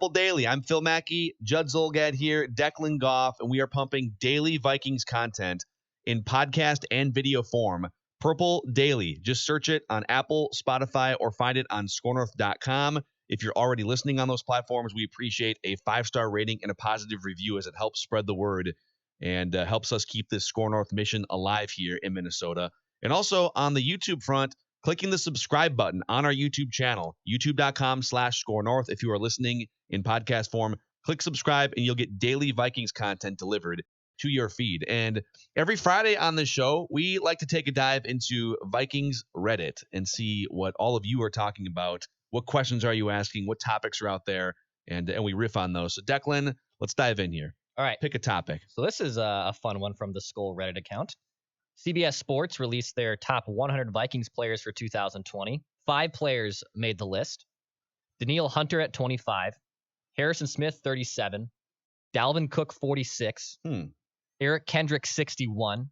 Purple Daily. I'm Phil Mackey, Judd Zolgad here, Declan Goff, and we are pumping daily Vikings content in podcast and video form. Purple Daily. Just search it on Apple, Spotify, or find it on scorenorth.com. If you're already listening on those platforms, we appreciate a 5-star rating and a positive review as it helps spread the word and helps us keep this Score North mission alive here in Minnesota. And also on the YouTube front, clicking the subscribe button on our YouTube channel, youtube.com/scorenorth. If you are listening in podcast form, click subscribe and you'll get daily Vikings content delivered to your feed. And every Friday on this show, we like to take a dive into Vikings Reddit and see what all of you are talking about. What questions are you asking? What topics are out there? And we riff on those. So Declan, let's dive in here. All right. Pick a topic. So this is a fun one from the Skull Reddit account. CBS Sports released their top 100 Vikings players for 2020. 5 players made the list. Danielle Hunter at 25, Harrison Smith 37, Dalvin Cook 46, Eric Kendrick 61,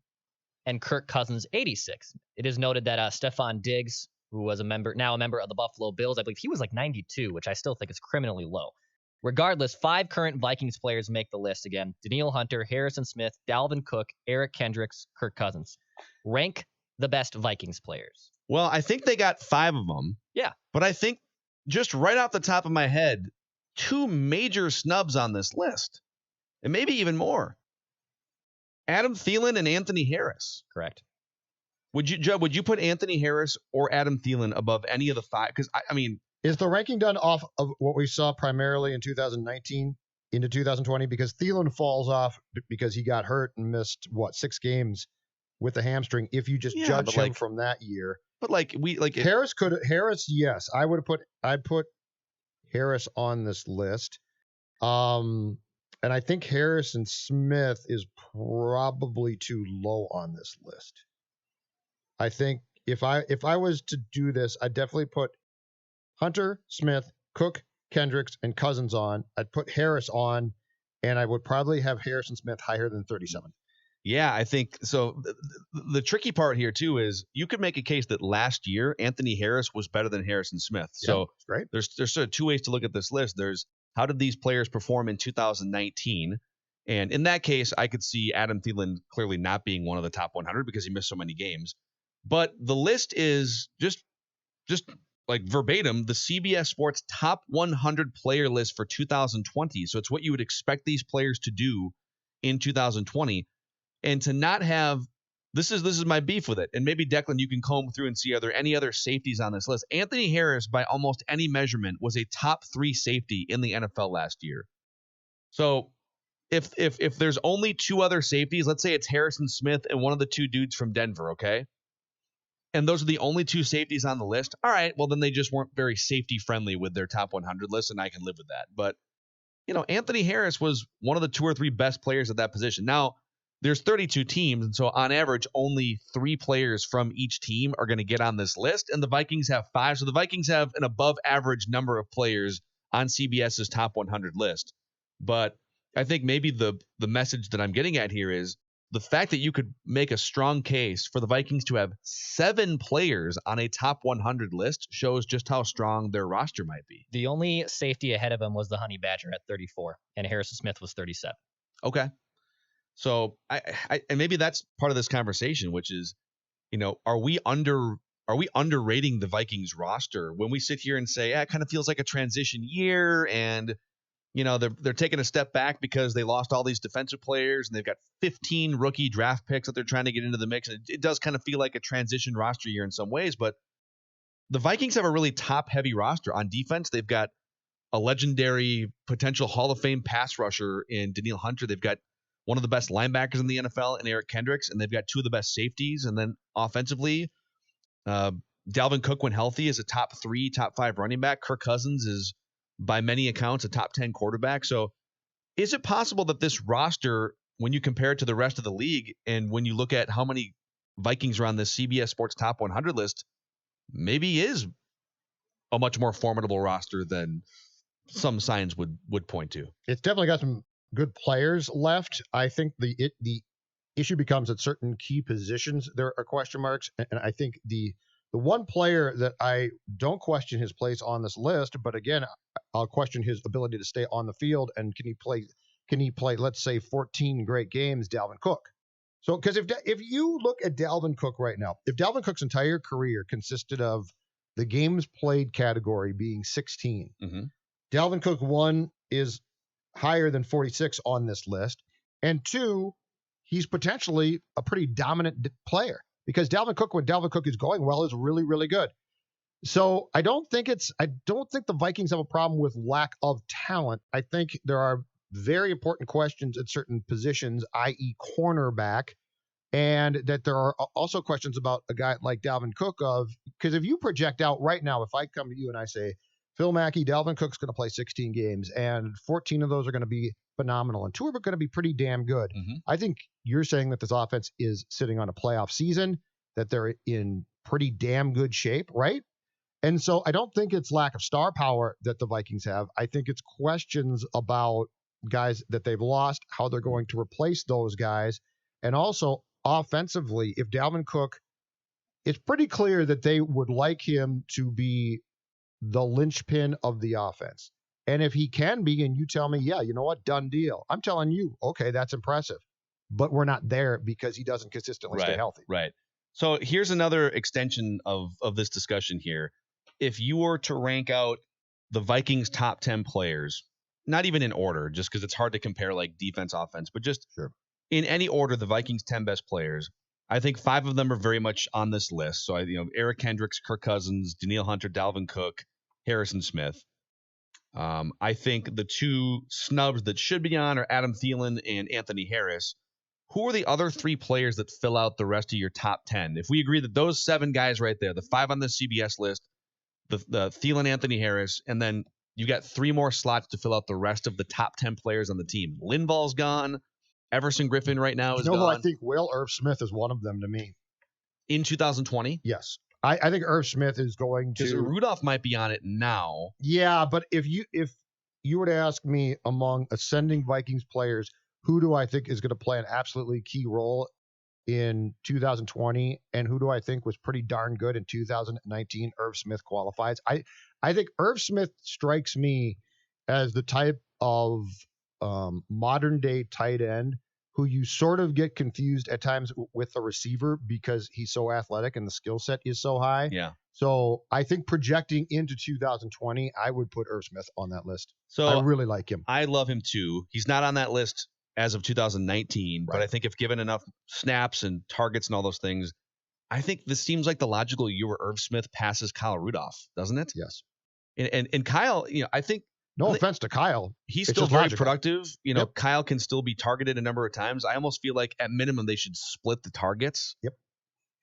and Kirk Cousins 86. It is noted that Stephon Diggs, who was now a member of the Buffalo Bills, I believe he was like 92, which I still think is criminally low. Regardless, 5 current Vikings players make the list again. Danielle Hunter, Harrison Smith, Dalvin Cook, Eric Kendricks, Kirk Cousins. Rank the best Vikings players. Well, I think they got 5 of them. Yeah. But I think just right off the top of my head, 2 major snubs on this list. And maybe even more. Adam Thielen and Anthony Harris. Correct. Would you put Anthony Harris or Adam Thielen above any of the 5? Because, I mean... Is the ranking done off of what we saw primarily in 2019 into 2020? Because Thielen falls off because he got hurt and missed, 6 games with the hamstring if you just judge him from that year. But Harris, yes. I'd put Harris on this list. And I think Harrison Smith is probably too low on this list. I think if I was to do this, I'd definitely put Hunter, Smith, Cook, Kendricks, and Cousins on. I'd put Harris on, and I would probably have Harrison Smith higher than 37. Yeah, I think so. The tricky part here, too, is you could make a case that last year, Anthony Harris was better than Harrison Smith. So great. There's sort of 2 ways to look at this list. There's how did these players perform in 2019? And in that case, I could see Adam Thielen clearly not being one of the top 100 because he missed so many games. But the list is just like verbatim, the CBS Sports top 100 player list for 2020. So it's what you would expect these players to do in 2020. And to not have, this is my beef with it. And maybe Declan, you can comb through and see, are there any other safeties on this list? Anthony Harris, by almost any measurement, was a top 3 safety in the NFL last year. So if there's only 2 other safeties, let's say it's Harrison Smith and one of the 2 dudes from Denver, okay? And those are the only 2 safeties on the list. All right, well, then they just weren't very safety friendly with their top 100 list, and I can live with that. But, Anthony Harris was one of the 2 or 3 best players at that position. Now, there's 32 teams, and so on average, only 3 players from each team are going to get on this list, and the Vikings have 5. So the Vikings have an above average number of players on CBS's top 100 list. But I think maybe the message that I'm getting at here is the fact that you could make a strong case for the Vikings to have 7 players on a top 100 list shows just how strong their roster might be. The only safety ahead of him was the Honey Badger at 34, and Harrison Smith was 37. Okay. So and maybe that's part of this conversation, which is, are we underrating the Vikings roster when we sit here and say, it kind of feels like a transition year and they're taking a step back because they lost all these defensive players and they've got 15 rookie draft picks that they're trying to get into the mix. It does kind of feel like a transition roster year in some ways, but the Vikings have a really top-heavy roster on defense. They've got a legendary potential Hall of Fame pass rusher in Danielle Hunter. They've got one of the best linebackers in the NFL in Eric Kendricks, and they've got 2 of the best safeties. And then offensively, Dalvin Cook, when healthy, is a top 3, top 5 running back. Kirk Cousins is, by many accounts, a top 10 quarterback. So is it possible that this roster, when you compare it to the rest of the league, and when you look at how many Vikings are on the CBS Sports top 100 list, maybe is a much more formidable roster than some signs would point to? It's definitely got some good players left. I think the issue becomes at certain key positions there are question marks, and I think the The one player that I don't question his place on this list, but again, I'll question his ability to stay on the field and can he play, let's say, 14 great games, Dalvin Cook. So, because if you look at Dalvin Cook right now, if Dalvin Cook's entire career consisted of the games played category being 16, Dalvin Cook, one, is higher than 46 on this list, and two, he's potentially a pretty dominant player because Dalvin Cook, when Dalvin Cook is going well, is really, really good. So I don't think the Vikings have a problem with lack of talent. I think there are very important questions at certain positions, i.e. cornerback, and that there are also questions about a guy like Dalvin Cook because if you project out right now, if I come to you and I say, Phil Mackey, Dalvin Cook's going to play 16 games, and 14 of those are going to be phenomenal, and 2 are going to be pretty damn good. I think you're saying that this offense is sitting on a playoff season, that they're in pretty damn good shape, right? And so I don't think it's lack of star power that the Vikings have. I think it's questions about guys that they've lost, how they're going to replace those guys, and also offensively, if Dalvin Cook, it's pretty clear that they would like him to be the linchpin of the offense. And if he can be, and you tell me, yeah, you know what, done deal. I'm telling you, okay, that's impressive. But we're not there because he doesn't consistently stay healthy. Right. So here's another extension of this discussion here. If you were to rank out the Vikings' top 10 players, not even in order, just because it's hard to compare like defense, offense, but just in any order, the Vikings' 10 best players, I think 5 of them are very much on this list. So, Eric Kendricks, Kirk Cousins, Danielle Hunter, Dalvin Cook, Harrison Smith. I think the 2 snubs that should be on are Adam Thielen and Anthony Harris. Who are the other 3 players that fill out the rest of your top 10? If we agree that those 7 guys right there, the 5 on the CBS list, the Thielen, Anthony Harris, and then you got 3 more slots to fill out the rest of the top 10 players on the team. Linval's gone. Everson Griffin right now is gone. Who I think Irv Smith is one of them to me. In 2020? Yes. I think Irv Smith is going to. Because Rudolph might be on it now. Yeah, but if you were to ask me among ascending Vikings players, who do I think is going to play an absolutely key role in 2020, and who do I think was pretty darn good in 2019, Irv Smith qualifies. I think Irv Smith strikes me as the type of modern day tight end who you sort of get confused at times with the receiver because he's so athletic and the skill set is so high. Yeah. So I think projecting into 2020, I would put Irv Smith on that list. So I really like him. I love him too. He's not on that list as of 2019, but I think if given enough snaps and targets and all those things, I think this seems like the logical year where Irv Smith passes Kyle Rudolph, doesn't it? Yes. And Kyle, I think no offense to Kyle, he's still very productive. Kyle can still be targeted a number of times. I almost feel like at minimum they should split the targets. Yep.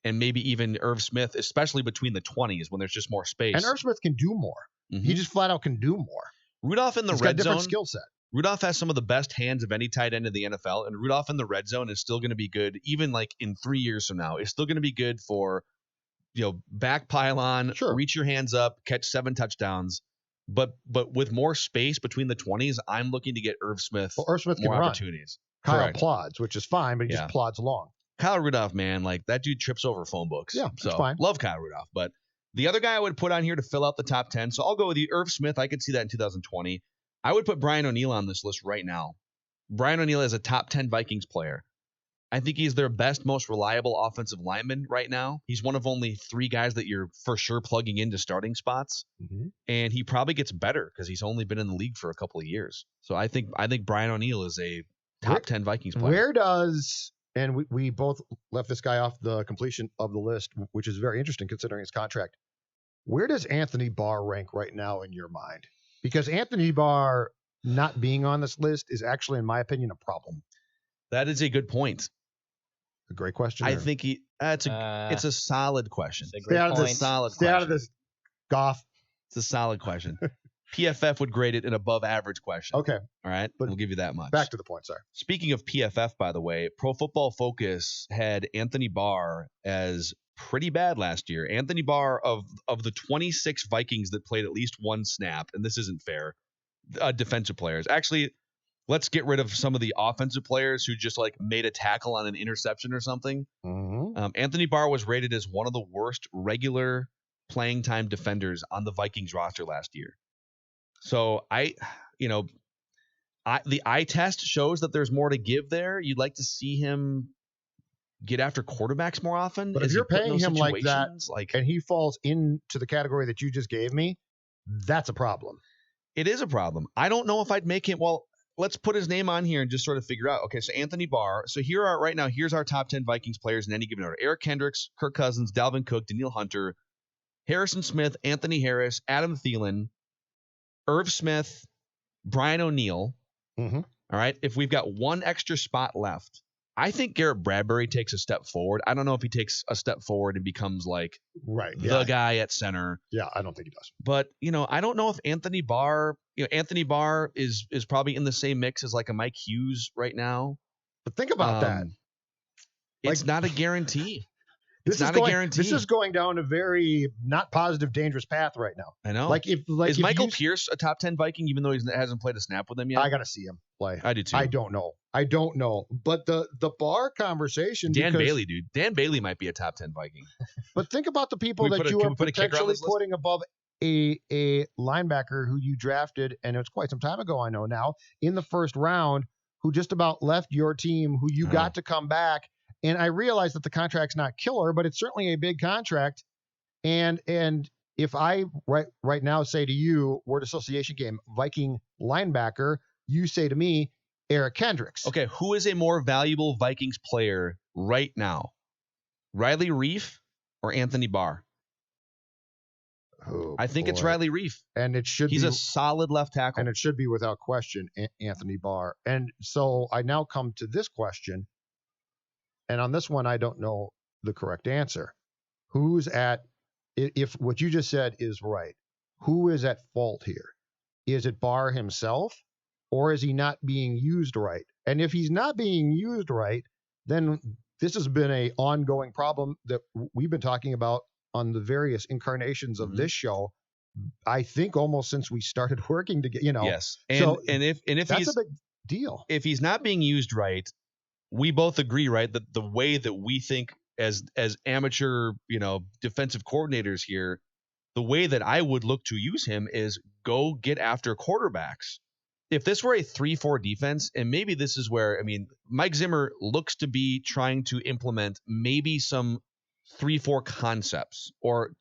And maybe even Irv Smith, especially between the 20s when there's just more space. And Irv Smith can do more. Mm-hmm. He just flat out can do more. Rudolph in the He's red got a different zone. Skill set. Rudolph has some of the best hands of any tight end in the NFL, and Rudolph in the red zone is still going to be good, even like in 3 years from now. It's still going to be good for, back pylon, reach your hands up, catch 7 touchdowns. But with more space between the 20s, I'm looking to get Irv Smith, more opportunities. Kyle plods, which is fine, but he just plods along. Kyle Rudolph, man, like that dude trips over phone books. Yeah, so fine. Love Kyle Rudolph. But the other guy I would put on here to fill out the top 10, so I'll go with you, Irv Smith. I could see that in 2020. I would put Brian O'Neill on this list right now. Brian O'Neill is a top 10 Vikings player. I think he's their best, most reliable offensive lineman right now. He's one of only 3 guys that you're for sure plugging into starting spots. Mm-hmm. And he probably gets better because he's only been in the league for a couple of years. So I think Brian O'Neill is a top 10 Vikings player. Where does, and we both left this guy off the completion of the list, which is very interesting considering his contract. Where does Anthony Barr rank right now in your mind? Because Anthony Barr not being on this list is actually, in my opinion, a problem. That is a good point. A great question. I think it's a solid question. Stay out of this, Goff. It's a solid question. PFF would grade it an above average question. Okay. All right. But we'll give you that much. Back to the point, sorry. Speaking of PFF, by the way, Pro Football Focus had Anthony Barr as pretty bad last year. Anthony Barr of the 26 Vikings that played at least one snap, and this isn't fair, defensive players. Actually, let's get rid of some of the offensive players who just like made a tackle on an interception or something. Anthony Barr was rated as one of the worst regular playing time defenders on the Vikings roster last year. So the eye test shows that there's more to give there. You'd like to see him get after quarterbacks more often. But if you're paying him like that, and he falls into the category that you just gave me, that's a problem. It is a problem. I don't know if I'd make him. Well, let's put his name on here and just sort of figure out. Okay, so Anthony Barr. So here's our top 10 Vikings players in any given order: Eric Kendricks, Kirk Cousins, Dalvin Cook, Danielle Hunter, Harrison Smith, Anthony Harris, Adam Thielen, Irv Smith, Brian O'Neill. All right. If we've got one extra spot left, I think Garrett Bradbury takes a step forward. I don't know if he takes a step forward and becomes like the guy at center. Yeah, I don't think he does. But, I don't know if Anthony Barr is probably in the same mix as like a Mike Hughes right now. But think about that. It's not a guarantee. This is going down a very not positive, dangerous path right now. I know. Is Michael Pierce a top 10 Viking, even though he hasn't played a snap with them yet? I got to see him play. I do too. I don't know. But the Barr conversation. Dan Bailey, dude. Dan Bailey might be a top 10 Viking. But think about the people that you are potentially putting above a linebacker who you drafted, and it was quite some time ago, I know now, in the first round, who just about left your team, who you got to come back. And I realize that the contract's not killer, but it's certainly a big contract. And if I right now say to you, word association game, Viking linebacker, you say to me, Eric Kendricks. Okay, who is a more valuable Vikings player right now? Riley Reif or Anthony Barr? Oh, I think it's Riley Reif. And he's a solid left tackle. And it should be without question Anthony Barr. And so I now come to this question. And on this one, I don't know the correct answer. If what you just said is right, who is at fault here? Is it Barr himself, or is he not being used right? And if he's not being used right, then this has been an ongoing problem that we've been talking about on the various incarnations of this show. I think almost since we started working together, Yes. And if that's he's a big deal. If he's not being used right, we both agree, right, that the way that we think as amateur, defensive coordinators here, the way that I would look to use him is go get after quarterbacks. If this were a 3-4 defense, and maybe this is where, Mike Zimmer looks to be trying to implement maybe some 3-4 concepts, or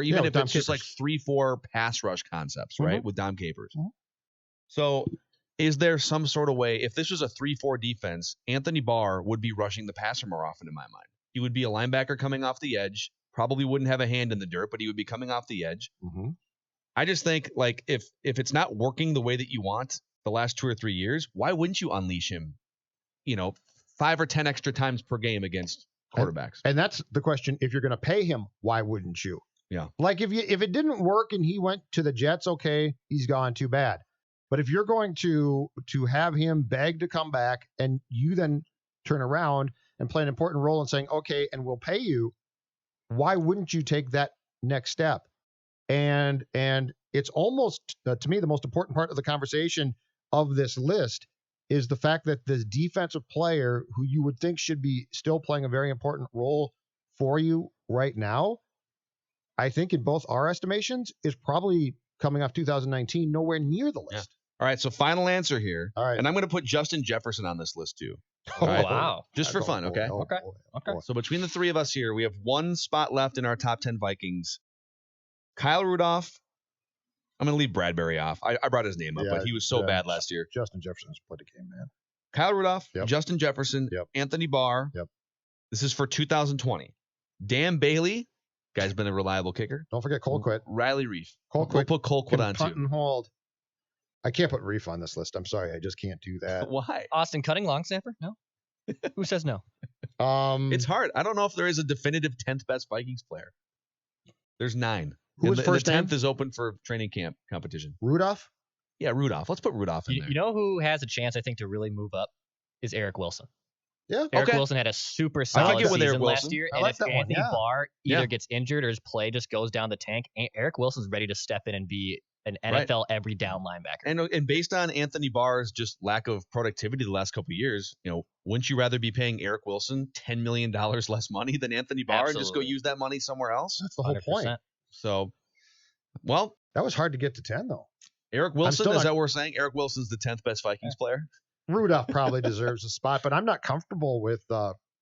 even if it's just like 3-4 pass rush concepts, right, with Dom Capers. So is there some sort of way, if this was a 3-4 defense, Anthony Barr would be rushing the passer more often in my mind. He would be a linebacker coming off the edge, probably wouldn't have a hand in the dirt, but he would be coming off the edge. I just think, like, if it's not working the way that you want the last 2 or 3 years, why wouldn't you unleash him, 5 or 10 extra times per game against quarterbacks? And that's the question. If you're going to pay him, why wouldn't you? Yeah. Like if it didn't work and he went to the Jets, okay, he's gone, too bad. But if you're going to have him beg to come back and you then turn around and play an important role in saying, okay, and we'll pay you, why wouldn't you take that next step? And it's almost, to me, the most important part of the conversation of this list is the fact that this defensive player who you would think should be still playing a very important role for you right now, I think in both our estimations, is probably coming off 2019 nowhere near the list. Yeah. All right, so final answer here. All right. And I'm going to put Justin Jefferson on this list too. Oh, right? wow. Just for fun, okay? Okay. So between the three of us here, we have one spot left in our top 10 Vikings. Kyle Rudolph. I'm going to leave Bradbury off. I brought his name up, but he was so bad last year. Justin Jefferson's played a game, man. Kyle Rudolph, Justin Jefferson, Anthony Barr. This is for 2020. Dan Bailey, guy's been a reliable kicker. Don't forget Colquitt. Riley Reif. We'll put Colquitt on punt too. And hold. I can't put Reif on this list. I'm sorry. I just can't do that. Why? Austin Cutting, long snapper? No. Who says no? It's hard. I don't know if there is a definitive 10th best Vikings player. There's 9. Who's first? The 10th is open for training camp competition. Rudolph? Yeah, Rudolph. Let's put Rudolph in there. You know who has a chance, I think, to really move up is Eric Wilson. Yeah. Eric Wilson had a super solid season last year. I and like if that Anthony one. Barr either gets injured or his play just goes down the tank, Eric Wilson's ready to step in and be an Right. NFL every down linebacker. And based on Anthony Barr's just lack of productivity the last couple of years, wouldn't you rather be paying Eric Wilson $10 million less money than Anthony Barr and just go Absolutely. use that money somewhere else? That's the whole point. 100%. So, well, That was hard to get to 10, though. Eric Wilson, still is not- that what we're saying? Eric Wilson's the 10th best Vikings player? Rudolph probably deserves a spot, but I'm not comfortable with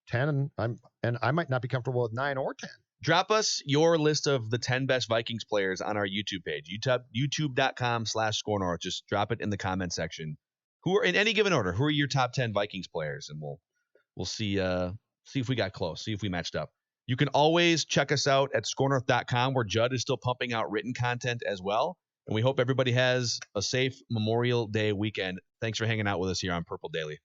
10, and I might not be comfortable with 9 or 10. Drop us your list of the 10 best Vikings players on our YouTube page, youtube.com/scorenorth. Just drop it in the comment section. Who are in any given order? Who are your top 10 Vikings players? And we'll see if we got close, see if we matched up. You can always check us out at scorenorth.com, where Judd is still pumping out written content as well. And we hope everybody has a safe Memorial Day weekend. Thanks for hanging out with us here on Purple Daily.